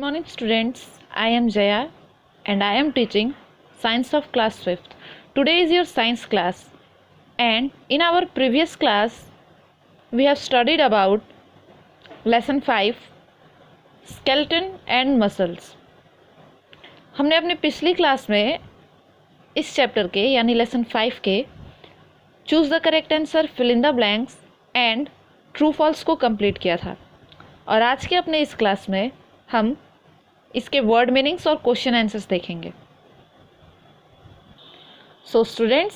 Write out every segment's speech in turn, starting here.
morning students, I am Jaya and I am teaching Science of class 5th. Today is your science class and in our previous class we have studied about lesson 5 skeleton and muscles. हमने अपनी पिछली class में इस chapter के यानी lesson 5 के choose the correct answer, fill in the blanks and true false को complete किया था और आज के अपने इस क्लास में हम इसके वर्ड मीनिंग्स और क्वेश्चन आंसर्स देखेंगे. So students,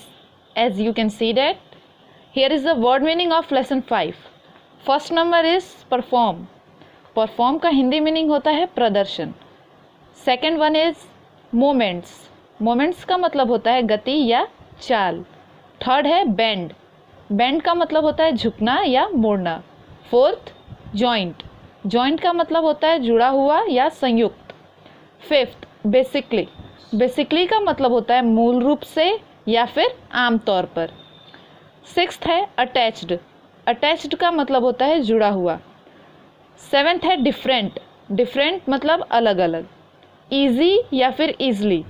as you can see that here is the word meaning of lesson 5. First number is perform. Perform का हिंदी मीनिंग होता है प्रदर्शन. Second one is moments. Moments का मतलब होता है गति या चाल. थर्ड है बेंड. बेंड का मतलब होता है झुकना या मोड़ना. Fourth joint. जॉइंट का मतलब होता है जुड़ा हुआ या संयुक्त. Fifth basically. बेसिकली का मतलब होता है मूल रूप से या फिर आमतौर पर. सिक्स्थ है अटैच्ड. अटैच्ड का मतलब होता है जुड़ा हुआ. सेवेंथ है डिफरेंट. डिफरेंट मतलब अलग अलग. ईजी या फिर ईजली.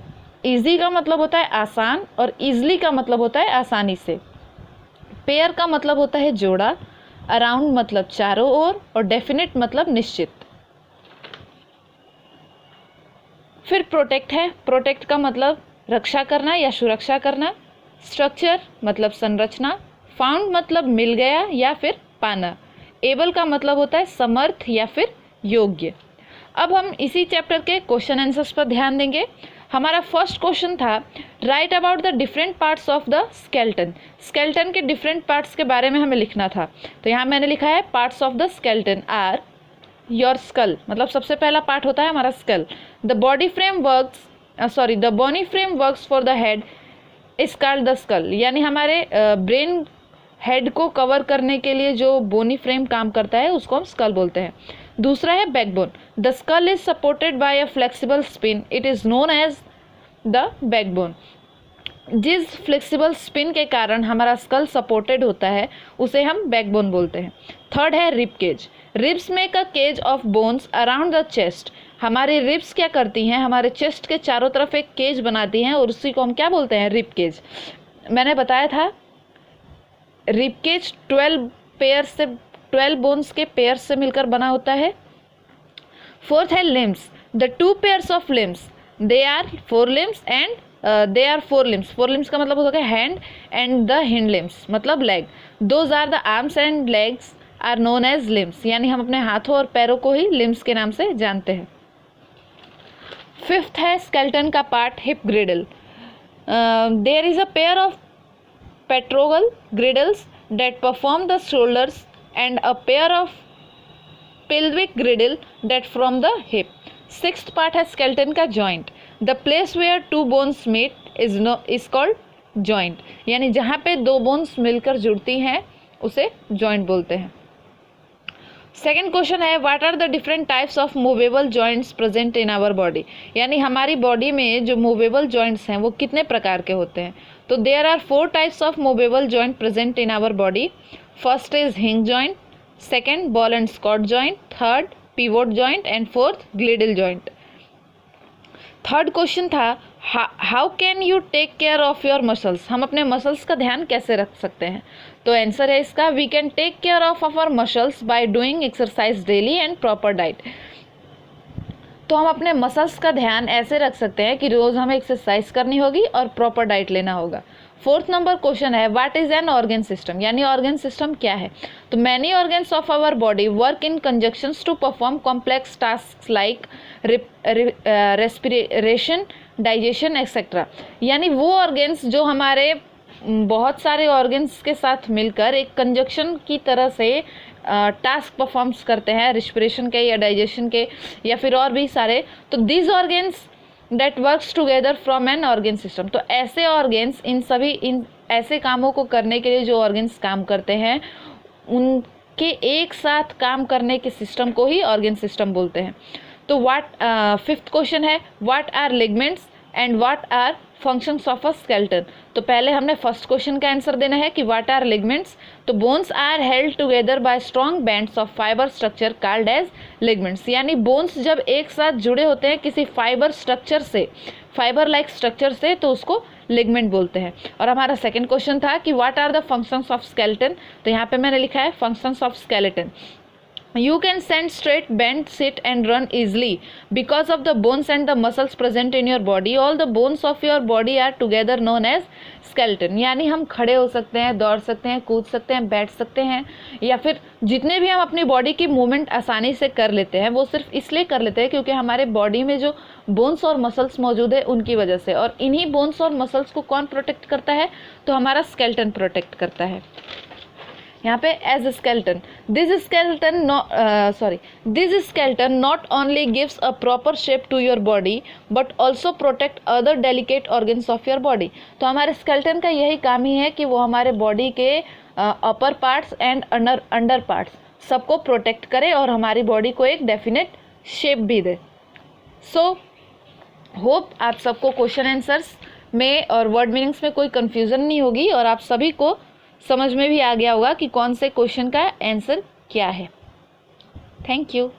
ईजी का मतलब होता है आसान और ईजली का मतलब होता है आसानी से. पेयर का मतलब होता है जोड़ा. अराउंड मतलब चारों ओर और डेफिनेट मतलब निश्चित. फिर प्रोटेक्ट है. प्रोटेक्ट का मतलब रक्षा करना या सुरक्षा करना. स्ट्रक्चर मतलब संरचना. फाउंड मतलब मिल गया या फिर पाना. एबल का मतलब होता है समर्थ या फिर योग्य. अब हम इसी चैप्टर के क्वेश्चन आंसर्स पर ध्यान देंगे. हमारा फर्स्ट क्वेश्चन था right about the different parts of the skeleton. Skeleton के डिफरेंट पार्ट्स के बारे में हमें लिखना था. तो यहाँ मैंने लिखा है parts of the skeleton are your skull. मतलब सबसे पहला पार्ट होता है हमारा skull. The body frameworks the bony frameworks for the head is called the skull. यानी हमारे ब्रेन हेड को कवर करने के लिए जो बोनी फ्रेम काम करता है उसको हम स्कल बोलते हैं. दूसरा है backbone. The skull is supported by a flexible spine. It is known as the backbone. जिस फ्लेक्सिबल स्पिन के कारण हमारा स्कल सपोर्टेड होता है उसे हम बैकबोन बोलते हैं. थर्ड है rib cage. Ribs make a cage of bones around the chest. हमारी रिब्स क्या करती हैं, हमारे चेस्ट के चारों तरफ एक केज बनाती हैं और उसी को हम क्या बोलते हैं, रिब केज. मैंने बताया था रिब केज 12 बोन्स के पेयर से मिलकर बना होता है. फोर्थ है limbs. The two pairs of limbs they are four limbs and they are four limbs. Four limbs का मतलब होता है hand and the hind limbs मतलब leg. Those are the arms and legs are known as limbs. यानी हम अपने हाथों और पैरों को ही लिम्स के नाम से जानते हैं. फिफ्थ है स्केलेटन का part hip girdle. There is a pair of पेट्रोगल girdles that perform the shoulders and a pair of pelvic girdle that from the hip. Sixth part है skeleton का joint. The place where two bones meet is called joint. यानी जहाँ पे दो bones मिलकर जुड़ती हैं उसे joint बोलते हैं. सेकेंड क्वेश्चन है what are the different types of movable joints present in our body. यानी हमारी बॉडी में जो मूवेबल जॉइंट्स हैं वो कितने प्रकार के होते हैं. तो there are 4 types of movable joint present in our body. First is hinge joint. Second ball and socket joint. Third pivot joint and fourth gliding joint. Third question था how can you take care of your muscles. हम अपने muscles का ध्यान कैसे रख सकते हैं. तो आंसर है इसका we can take care of our muscles by doing exercise daily and proper diet. तो हम अपने मसल्स का ध्यान ऐसे रख सकते हैं कि रोज़ हमें एक्सरसाइज करनी होगी और प्रॉपर डाइट लेना होगा. फोर्थ नंबर क्वेश्चन है what is an organ system. यानी ऑर्गन सिस्टम क्या है. तो many organs of our body work in conjunctions to perform complex task like respiration, digestion etcetera. यानी वो ऑर्गन्स जो हमारे बहुत सारे ऑर्गन्स के साथ मिलकर एक कंजक्शन की तरह से टास्क परफॉर्म्स करते हैं, रिस्पिरेशन के या डाइजेशन के या फिर और भी सारे. तो these organs that works together from N organ system. तो ऐसे ऑर्गन्स इन ऐसे कामों को करने के लिए जो ऑर्गन्स काम करते हैं उनके एक साथ काम करने के सिस्टम को ही ऑर्गन सिस्टम बोलते हैं. तो फिफ्थ क्वेश्चन है what are ligaments. And what are functions of a skeleton. तो पहले हमने फर्स्ट क्वेश्चन का आंसर देना है कि व्हाट आर लिगमेंट्स। तो bones are held together by strong bands of fibre structure called as ligaments. यानी बोन्स जब एक साथ जुड़े होते हैं किसी फाइबर स्ट्रक्चर से, फाइबर लाइक स्ट्रक्चर से, तो उसको लिगमेंट बोलते हैं। और हमारा सेकंड क्वेश्चन था कि what are the functions of skeleton. तो यहाँ पे मैंने लिखा है functions of skeleton. You can stand straight, bend, sit and run easily because of the bones and the muscles present in your body. All the bones of your body are together known as skeleton. यानी हम खड़े हो सकते हैं, दौड़ सकते हैं, कूद सकते हैं, बैठ सकते हैं, या फिर जितने भी हम अपनी बॉडी की मूवमेंट आसानी से कर लेते हैं वो सिर्फ इसलिए कर लेते हैं क्योंकि हमारे बॉडी में जो बोन्स और मसल्स मौजूद है उनकी वजह से। और इन्हीं बोन्स और मसल्स को कौन प्रोटेक्ट करता है? तो हमारा स्केलेटन प्रोटेक्ट करता है। यहाँ पे as skeleton, this skeleton not only gives a proper shape to your body but also protect other delicate organs of your body. तो हमारे स्केलेटन का यही काम ही है कि वो हमारे बॉडी के अपर पार्ट्स एंड अंडर पार्ट्स सबको प्रोटेक्ट करे और हमारी बॉडी को एक डेफिनेट शेप भी दे। सो होप आप सबको क्वेश्चन आंसर्स में और वर्ड मीनिंग्स में कोई कन्फ्यूज़न नहीं होगी और आप सभी को समझ में भी आ गया होगा कि कौन से क्वेश्चन का आंसर क्या है। Thank you.